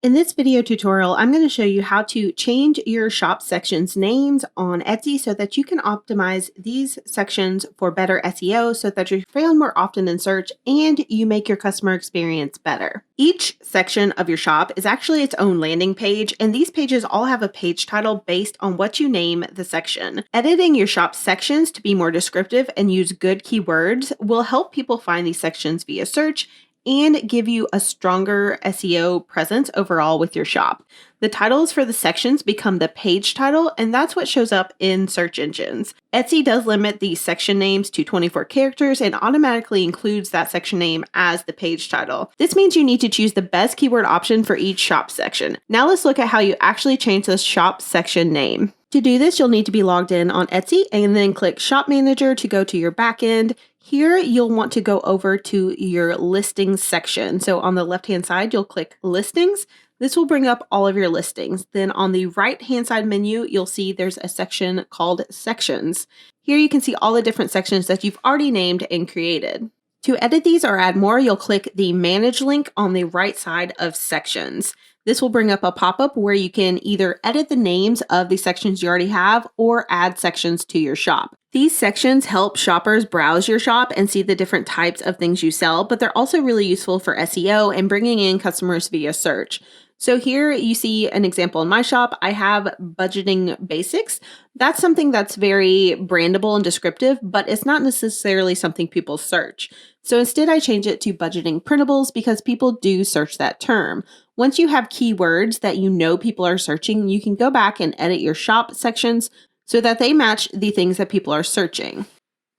In this video tutorial, I'm going to show you how to change your shop sections names on Etsy so that you can optimize these sections for better SEO so that you're found more often in search and you make your customer experience better. Each section of your shop is actually its own landing page, and these pages all have a page title based on what you name the section. Editing your shop sections to be more descriptive and use good keywords will help people find these sections via search and give you a stronger SEO presence overall with your shop. The titles for the sections become the page title, and that's what shows up in search engines. Etsy does limit these section names to 24 characters and automatically includes that section name as the page title. This means you need to choose the best keyword option for each shop section. Now let's look at how you actually change the shop section name. To do this, you'll need to be logged in on Etsy and then click Shop Manager to go to your backend. Here, you'll want to go over to your listings section. So on the left-hand side, you'll click Listings. This will bring up all of your listings. Then on the right-hand side menu, you'll see there's a section called Sections. Here you can see all the different sections that you've already named and created. To edit these or add more, you'll click the Manage link on the right side of Sections. This will bring up a pop-up where you can either edit the names of the sections you already have or add sections to your shop. These sections help shoppers browse your shop and see the different types of things you sell, but they're also really useful for SEO and bringing in customers via search. So here you see an example in my shop. I have budgeting basics. That's something that's very brandable and descriptive, but it's not necessarily something people search. So instead I change it to budgeting printables because people do search that term. Once you have keywords that you know people are searching, you can go back and edit your shop sections so that they match the things that people are searching.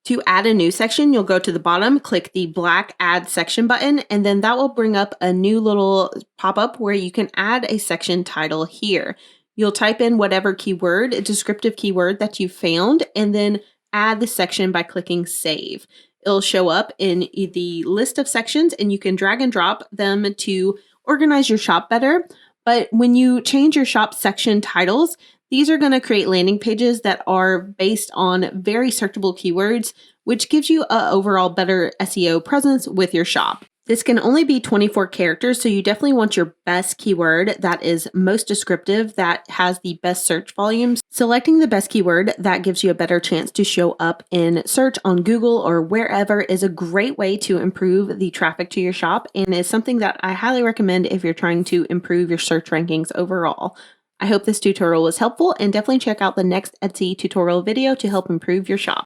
To add a new section, you'll go to the bottom, click the black Add Section button, and then that will bring up a new little pop-up where you can add a section title here. You'll type in whatever keyword, a descriptive keyword that you found, and then add the section by clicking Save. It'll show up in the list of sections, and you can drag and drop them to organize your shop better. But when you change your shop section titles, these are going to create landing pages that are based on very searchable keywords, which gives you an overall better SEO presence with your shop. This can only be 24 characters, so you definitely want your best keyword that is most descriptive, that has the best search volumes. Selecting the best keyword that gives you a better chance to show up in search on Google or wherever is a great way to improve the traffic to your shop, and is something that I highly recommend if you're trying to improve your search rankings overall. I hope this tutorial was helpful, and definitely check out the next Etsy tutorial video to help improve your shop.